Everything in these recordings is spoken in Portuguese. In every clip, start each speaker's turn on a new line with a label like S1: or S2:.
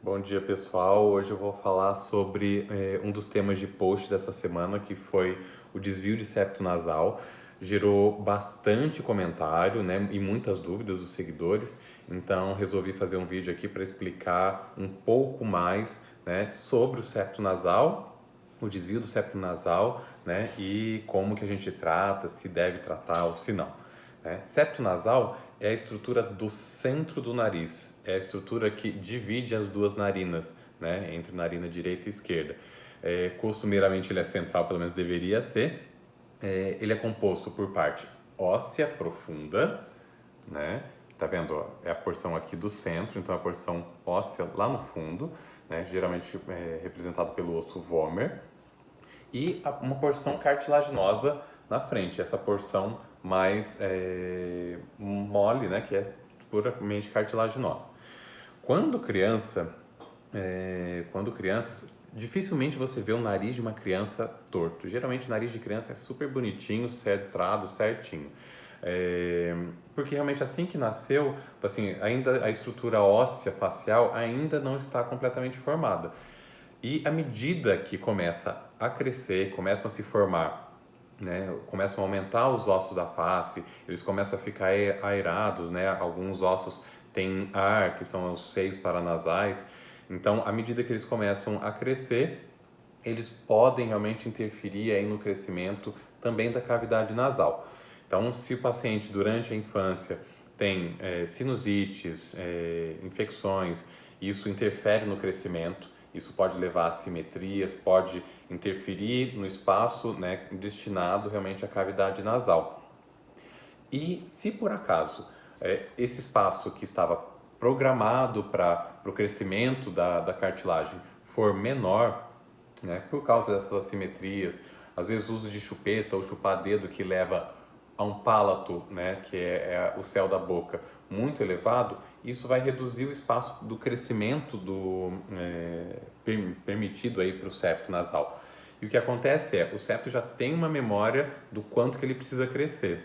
S1: Bom dia, pessoal. Hoje eu vou falar sobre um dos temas de post dessa semana, que foi o desvio de septo nasal. Gerou bastante comentário, né, e muitas dúvidas dos seguidores. Então, resolvi fazer um vídeo aqui para explicar um pouco mais, né, sobre o septo nasal, o desvio do septo nasal, né, e como que a gente trata, se deve tratar ou se não. Septo nasal é a estrutura do centro do nariz, é a estrutura que divide as duas narinas, né, entre narina direita e esquerda. Costumeiramente ele é central, pelo menos deveria ser. Ele é composto por parte óssea profunda, né? Tá vendo? Ó? É a porção aqui do centro, então a porção óssea lá no fundo, né? Geralmente representado pelo osso vomer, e uma porção cartilaginosa na frente, essa porção mais mole, né, que é puramente cartilaginosa. Quando criança, quando criança, dificilmente você vê o nariz de uma criança torto. Geralmente o nariz de criança é super bonitinho, centrado, certinho. Porque realmente assim que nasceu, assim, ainda a estrutura óssea facial ainda não está completamente formada. E à medida que começa a crescer, começam a se formar, né, começam a aumentar os ossos da face, eles começam a ficar aerados, né, alguns ossos têm ar, que são os seios paranasais. Então, à medida que eles começam a crescer, eles podem realmente interferir aí no crescimento também da cavidade nasal. Então, se o paciente durante a infância tem sinusites, infecções, isso interfere no crescimento, isso pode levar a assimetrias, pode interferir no espaço, né, destinado realmente à cavidade nasal. E se por acaso esse espaço que estava programado para o crescimento da cartilagem for menor, né, por causa dessas assimetrias, às vezes o uso de chupeta ou chupar-dedo que leva a um palato, né, que é o céu da boca, muito elevado, isso vai reduzir o espaço do crescimento permitido aí para o septo nasal. E o que acontece é, o septo já tem uma memória do quanto que ele precisa crescer.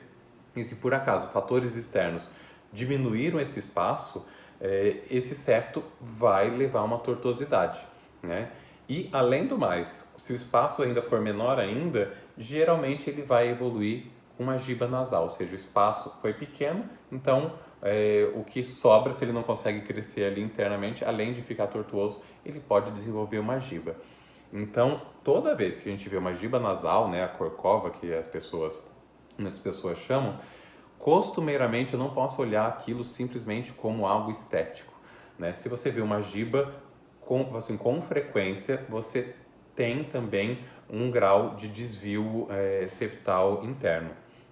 S1: E se por acaso fatores externos diminuíram esse espaço, esse septo vai levar a uma tortuosidade, né? E além do mais, se o espaço ainda for menor ainda, geralmente ele vai evoluir com uma giba nasal, ou seja, o espaço foi pequeno, então o que sobra, se ele não consegue crescer ali internamente, além de ficar tortuoso, ele pode desenvolver uma giba. Então, toda vez que a gente vê uma giba nasal, né, a corcova que muitas pessoas chamam, costumeiramente eu não posso olhar aquilo simplesmente como algo estético, né? Se você vê uma giba com frequência, você tem também um grau de desvio septal interno.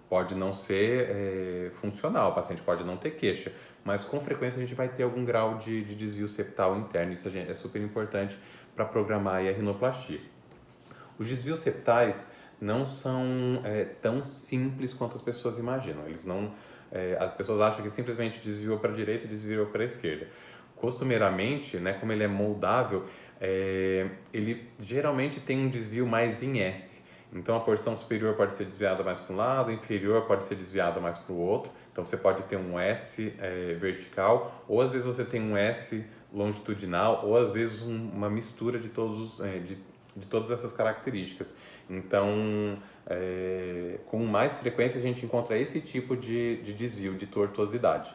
S1: Pode não ser funcional, o paciente pode não ter queixa, mas com frequência a gente vai ter algum grau de desvio septal interno. Isso é super importante para programar a rinoplastia. Os desvios septais não são tão simples quanto as pessoas imaginam. Eles não, as pessoas acham que simplesmente desviou para a direita e desviou para a esquerda. Costumeiramente, né, como ele é moldável, ele geralmente tem um desvio mais em S. Então, a porção superior pode ser desviada mais para um lado, a inferior pode ser desviada mais para o outro. Então, você pode ter um S vertical, ou às vezes você tem um S longitudinal, ou às vezes uma mistura de de todas essas características. Então, com mais frequência a gente encontra esse tipo de desvio, de tortuosidade.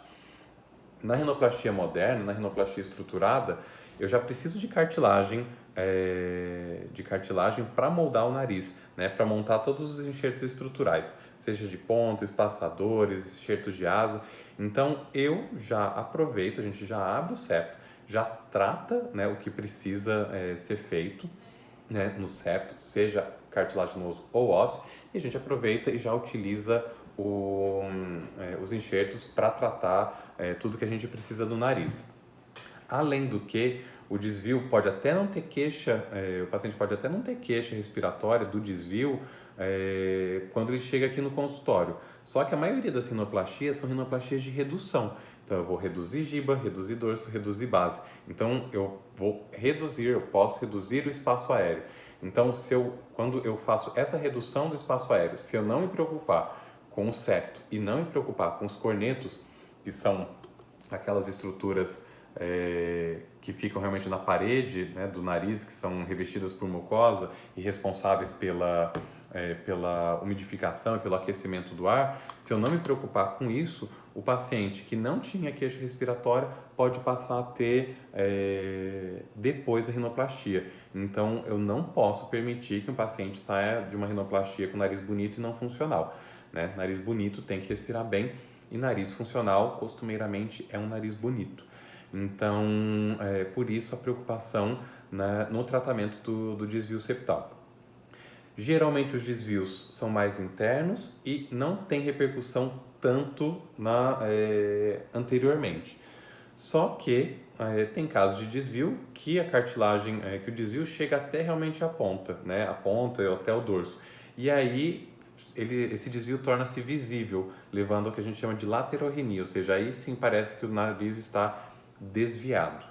S1: Na rinoplastia moderna, na rinoplastia estruturada, eu já preciso de cartilagem para moldar o nariz, né, para montar todos os enxertos estruturais, seja de ponta, espaçadores, enxertos de asa. Então, eu já aproveito, a gente já abre o septo, já trata, né, o que precisa ser feito, né, no septo, seja cartilaginoso ou ósseo, e a gente aproveita e já utiliza os enxertos para tratar tudo que a gente precisa do nariz. Além do que, o desvio pode até não ter queixa, o paciente pode até não ter queixa respiratória do desvio quando ele chega aqui no consultório. Só que a maioria das rinoplastias são rinoplastias de redução. Então, eu vou reduzir giba, reduzir dorso, reduzir base. Então, eu posso reduzir o espaço aéreo. Então, quando eu faço essa redução do espaço aéreo, se eu não me preocupar com o septo e não me preocupar com os cornetos, que são aquelas estruturas que ficam realmente na parede, né, do nariz, que são revestidas por mucosa e responsáveis pela umidificação e pelo aquecimento do ar, se eu não me preocupar com isso, o paciente que não tinha queixa respiratória pode passar a ter depois da rinoplastia. Então, eu não posso permitir que um paciente saia de uma rinoplastia com nariz bonito e não funcional, né? Nariz bonito tem que respirar bem e nariz funcional, costumeiramente, é um nariz bonito. Então, por isso a preocupação no tratamento do desvio septal. Geralmente os desvios são mais internos e não tem repercussão tanto anteriormente. Só que tem casos de desvio que a cartilagem, que o desvio chega até realmente a ponta, né? A ponta e até o dorso. E aí esse desvio torna-se visível, levando ao que a gente chama de laterorrenia, ou seja, aí sim parece que o nariz está desviado.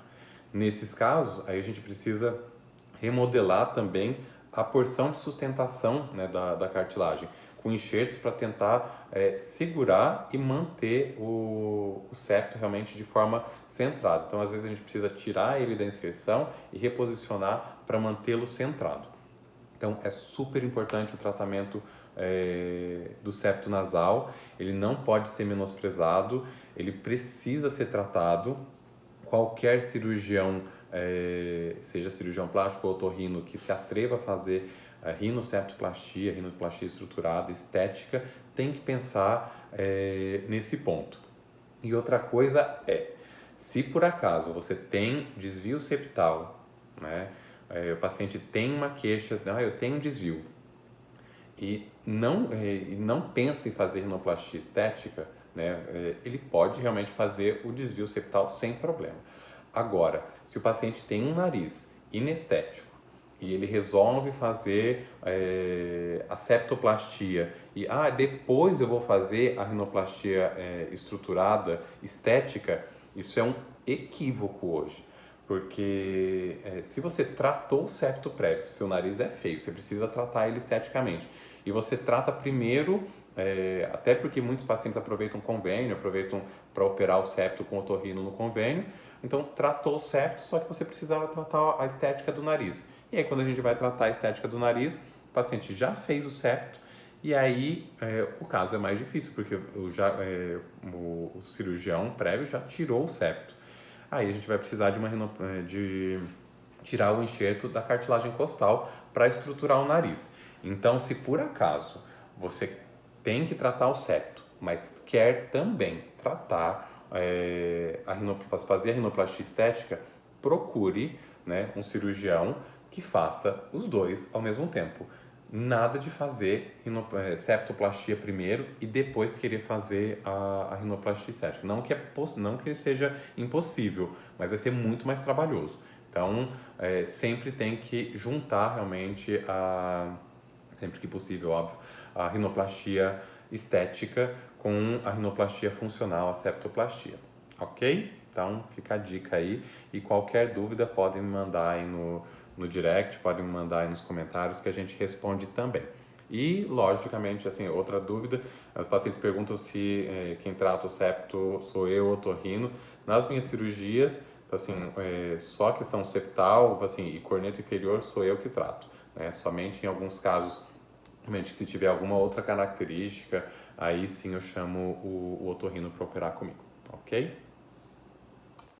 S1: Nesses casos, aí a gente precisa remodelar também a porção de sustentação, né, da cartilagem, com enxertos para tentar segurar e manter o septo realmente de forma centrada. Então, às vezes, a gente precisa tirar ele da inserção e reposicionar para mantê-lo centrado. Então, é super importante o tratamento do septo nasal, ele não pode ser menosprezado, ele precisa ser tratado. Qualquer cirurgião, seja cirurgião plástico ou otorrino, que se atreva a fazer rinoseptoplastia, rinoplastia estruturada, estética, tem que pensar nesse ponto. E outra coisa se por acaso você tem desvio septal, né, o paciente tem uma queixa, eu tenho desvio, e não pensa em fazer rinoplastia estética, né, ele pode realmente fazer o desvio septal sem problema. Agora, se o paciente tem um nariz inestético e ele resolve fazer a septoplastia e depois eu vou fazer a rinoplastia estruturada estética, isso é um equívoco hoje. Porque se você tratou o septo prévio, seu nariz é feio, você precisa tratar ele esteticamente. E você trata primeiro, até porque muitos pacientes aproveitam convênio, aproveitam para operar o septo com otorrino no convênio. Então, tratou o septo, só que você precisava tratar a estética do nariz. E aí, quando a gente vai tratar a estética do nariz, o paciente já fez o septo, e aí o caso é mais difícil, porque o cirurgião prévio já tirou o septo. Aí a gente vai precisar de tirar o enxerto da cartilagem costal para estruturar o nariz. Então, se por acaso você tem que tratar o septo, mas quer também tratar fazer a rinoplastia estética, procure, né, um cirurgião que faça os dois ao mesmo tempo. Nada de fazer septoplastia primeiro e depois querer fazer a rinoplastia estética. Não que seja impossível, mas vai ser muito mais trabalhoso. Então, sempre tem que juntar realmente, sempre que possível, óbvio, a rinoplastia estética com a rinoplastia funcional, a septoplastia. Ok? Então, fica a dica aí. E qualquer dúvida podem me mandar aí no direct, podem me mandar aí nos comentários que a gente responde também. E, logicamente, assim, outra dúvida, os pacientes perguntam se quem trata o septo sou eu, otorrino. Nas minhas cirurgias, assim, só questão septal, assim, e corneto inferior sou eu que trato, né? Somente em alguns casos, realmente, se tiver alguma outra característica, aí sim eu chamo o otorrino para operar comigo, ok?